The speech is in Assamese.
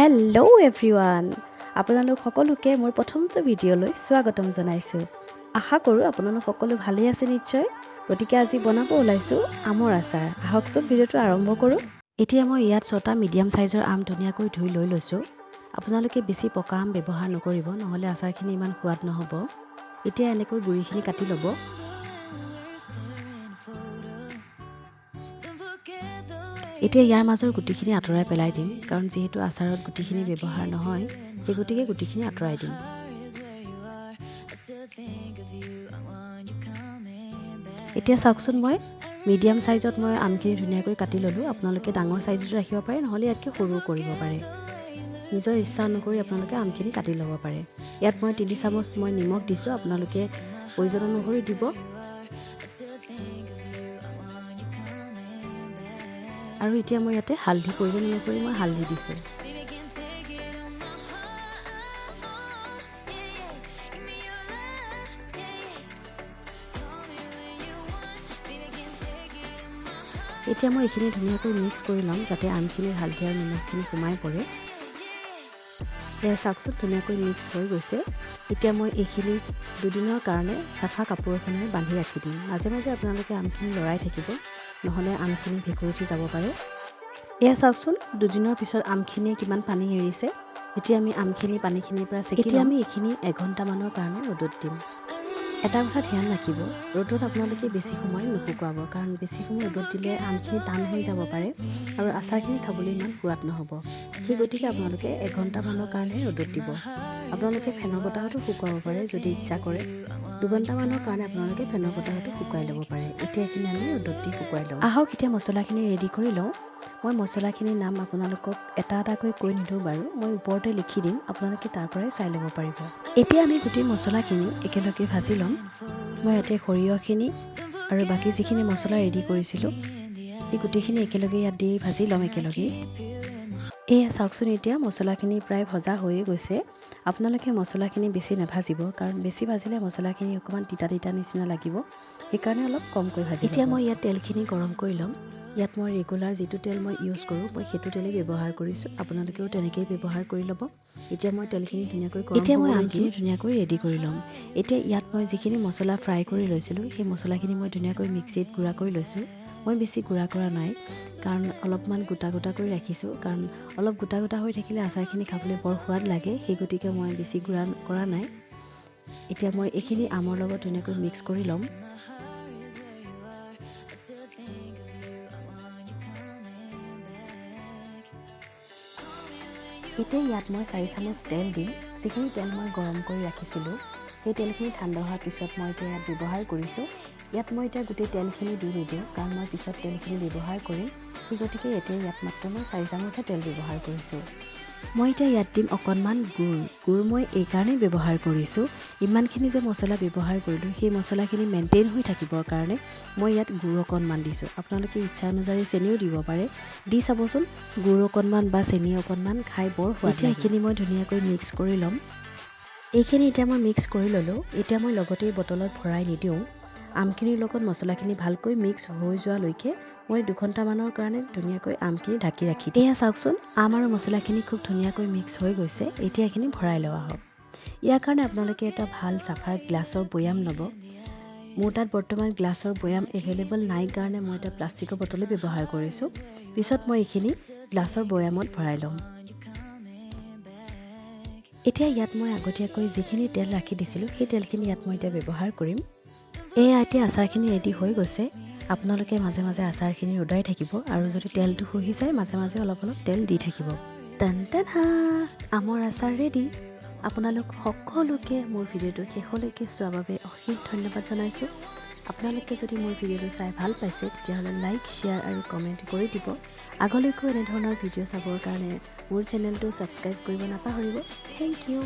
হেল্ল' এভৰিৱান আপোনালোক সকলোকে মোৰ প্ৰথমটো ভিডিঅ'লৈ স্বাগতম জনাইছোঁ আশা কৰোঁ আপোনালোক সকলো ভালেই আছে নিশ্চয় গতিকে আজি বনাব ওলাইছোঁ আমৰ আচাৰ আহকচোন ভিডিঅ'টো আৰম্ভ কৰোঁ এতিয়া মই ইয়াত 6টা মিডিয়াম সাইজৰ আম ধুনীয়াকৈ ধুই লৈ লৈছোঁ আপোনালোকে বেছি পকা আম ব্যৱহাৰ নকৰিব নহ'লে আচাৰখিনি ইমান সোৱাদ নহ'ব এতিয়া এনেকৈ গুৰিখিনি কাটি ল'ব এতিয়া ইয়াৰ মাজৰ গুটিখিনি আঁতৰাই পেলাই দিম কাৰণ যেহেতু আচাৰত গুটিখিনি ব্যৱহাৰ নহয় সেই গতিকে গুটিখিনি আঁতৰাই দিম এতিয়া চাওকচোন মই মিডিয়াম সাইজত মই আমখিনি ধুনীয়াকৈ কাটি ল'লোঁ আপোনালোকে ডাঙৰ সাইজতো ৰাখিব পাৰে নহ'লে ইয়াতকৈ সৰু কৰিব পাৰে নিজৰ ইচ্ছা অনুসৰি আপোনালোকে আমখিনি কাটি ল'ব পাৰে ইয়াত মই 3 চামুচ মই নিমখ দিছোঁ আপোনালোকে প্ৰয়োজন অনুসৰি দিব আৰু এতিয়া মই ইয়াতে হালধি প্ৰয়োজন অনুসৰি মই হালধি দিছোঁ এতিয়া মই এইখিনি ধুনীয়াকৈ মিক্স কৰি ল'ম যাতে আমখিনিৰ হালধি আৰু নিমখখিনি সোমাই পৰে এয়া চাওকচোন ধুনীয়াকৈ মিক্স হৈ গৈছে এতিয়া মই এইখিনি দুদিনৰ কাৰণে চাফা কাপোৰ এখনেৰে বান্ধি ৰাখি দিম মাজে মাজে আপোনালোকে আমখিনি লৰাই থাকিব নহ'লে আমখিনি ভেঁকুৰি উঠি যাব পাৰে এয়া চাওকচোন দুদিনৰ পিছত আমখিনিয়ে কিমান পানী এৰিছে এতিয়া আমি আমখিনি পানীখিনিৰ পৰা চেকি এতিয়া আমি এইখিনি এঘণ্টামানৰ কাৰণে ৰ'দত দিম এটা কথা ধ্যান ৰাখিব ৰ'দত আপোনালোকে বেছি সময় নুশুকুৱাব কাৰণ বেছি সময় ৰ'দত দিলে আমখিনি টান হৈ যাব পাৰে আৰু আচাৰখিনি খাবলৈ ইমান সোৱাদ নহ'ব সেই গতিকে আপোনালোকে এঘণ্টামানৰ কাৰণে ৰ'দত দিব আপোনালোকে ফেনৰ বতাহতো শুকুৱাব পাৰে যদি ইচ্ছা কৰে 2 ঘণ্টামানৰ কাৰণে আপোনালোকে ফেনৰ বতাহতো শুকুৱাই ল'ব পাৰে এতিয়া এইখিনি আমি ৰ'দত দি শুকুৱাই লওঁ আহক এতিয়া মছলাখিনি ৰেডি কৰি লওঁ মই মছলাখিনিৰ নাম আপোনালোকক এটা এটাকৈ কৈ নিদিওঁ বাৰু মই ওপৰতে লিখি দিম আপোনালোকে তাৰ পৰাই চাই ল'ব পাৰিব এতিয়া আমি গোটেই মছলাখিনি একেলগে ভাজি ল'ম মই ইয়াতে সৰিয়হখিনি আৰু বাকী যিখিনি মছলা ৰেডি কৰিছিলোঁ এই গোটেইখিনি একেলগে ইয়াত দি ভাজি ল'ম একেলগে এয়া চাওকচোন এতিয়া মছলাখিনি প্ৰায় ভজা হৈয়ে গৈছে আপোনালোকে মছলাখিনি বেছি নাভাজিব কাৰণ বেছি ভাজিলে মছলাখিনি অকণমান তিতা তিতা নিচিনা লাগিব সেইকাৰণে অলপ কমকৈ ভাজিব এতিয়া মই ইয়াত তেলখিনি গৰম কৰি ল'ম ইয়াত মই ৰেগুলাৰ যিটো তেল মই ইউজ কৰোঁ মই সেইটো তেলেই ব্যৱহাৰ কৰিছোঁ আপোনালোকেও তেনেকৈয়ে ব্যৱহাৰ কৰি ল'ব এতিয়া মই তেলখিনি ধুনীয়াকৈ এতিয়া মই আমখিনি ধুনীয়াকৈ ৰেডি কৰি ল'ম এতিয়া ইয়াত মই যিখিনি মছলা ফ্ৰাই কৰি লৈছিলোঁ সেই মছলাখিনি মই ধুনীয়াকৈ মিক্সিত গুড়া কৰি লৈছোঁ মই বেছি গুড়া কৰা নাই কাৰণ অলপমান গোটা গোটা কৰি ৰাখিছোঁ কাৰণ অলপ গোটা গোটা হৈ থাকিলে আচাৰখিনি খাবলৈ বৰ সোৱাদ লাগে সেই গতিকে মই বেছি গুড়া কৰা নাই এতিয়া মই এইখিনি আমৰ লগত ধুনীয়াকৈ মিক্স কৰি ল'ম এতিয়া ইয়াত মই 4 চামুচ তেল দিম যিখিনি তেল মই গৰম কৰি ৰাখিছিলোঁ সেই তেলখিনি ঠাণ্ডা হোৱাৰ পিছত মই এতিয়া ইয়াত ব্যৱহাৰ কৰিছোঁ ইয়াত মই এতিয়া গোটেই তেলখিনি দি নিদিওঁ কাৰণ মই পিছত তেলখিনি ব্যৱহাৰ কৰিম সেই গতিকে এতিয়া ইয়াত মাত্ৰ মই 4 চামুচহে তেল ব্যৱহাৰ কৰিছোঁ মই এতিয়া ইয়াত দিম অকণমান গুড় মই এইকাৰণেই ব্যৱহাৰ কৰিছোঁ ইমানখিনি যে মছলা ব্যৱহাৰ কৰিলোঁ সেই মছলাখিনি মেইনটেইন হৈ থাকিবৰ কাৰণে মই ইয়াত গুড় অকণমান দিছোঁ আপোনালোকে ইচ্ছা অনুযায়ী চেনিও দিব পাৰে দি চাবচোন গুড় অকণমান বা চেনি অকণমান খাই বৰ সোৱাদ এতিয়া এইখিনি মই ধুনীয়াকৈ মিক্স কৰি ল'ম এইখিনি এতিয়া মই মিক্স কৰি ল'লোঁ এতিয়া মই লগতেই বটলত ভৰাই নিদিওঁ আমখিনিৰ লগত মছলাখিনি ভালকৈ মিক্স হৈ যোৱালৈকে মই 2 ঘণ্টামানৰ কাৰণে ধুনীয়াকৈ আমখিনি ঢাকি ৰাখি দিম এয়া চাওকচোন আম আৰু মছলাখিনি খুব ধুনীয়াকৈ মিক্স হৈ গৈছে এতিয়া এইখিনি ভৰাই লোৱা হওক ইয়াৰ কাৰণে আপোনালোকে এটা ভাল চাফা গ্লাছৰ বৈয়াম ল'ব মোৰ তাত বৰ্তমান গ্লাছৰ বৈয়াম এভেইলেবল নাই কাৰণে মই এটা প্লাষ্টিকৰ বটলে ব্যৱহাৰ কৰিছোঁ পিছত মই এইখিনি গ্লাছৰ বৈয়ামত ভৰাই ল'ম এতিয়া ইয়াত মই আগতীয়াকৈ যিখিনি তেল ৰাখি দিছিলোঁ সেই তেলখিনি ইয়াত মই এতিয়া ব্যৱহাৰ কৰিম এয়া এতিয়া আচাৰখিনি ৰেডি হৈ গৈছে আপোনালোকে মাজে মাজে আচাৰখিনি ৰদাই থাকিব আৰু যদি তেলটো শুহি যায় মাজে মাজে অলপ অলপ তেল দি থাকিব টানটানা আমৰ আচাৰ ৰেডি আপোনালোক সকলোকে মোৰ ভিডিঅ'টো শেষলৈকে চোৱাৰ বাবে অশেষ ধন্যবাদ জনাইছোঁ আপোনালোকে যদি মোৰ ভিডিঅ'টো চাই ভাল পাইছে তেতিয়াহ'লে লাইক শ্বেয়াৰ আৰু কমেণ্ট কৰি দিব আগলৈকো এনেধৰণৰ ভিডিঅ' চাবৰ কাৰণে মোৰ চেনেলটো ছাবস্ক্ৰাইব কৰিব নাপাহৰিব থেংক ইউ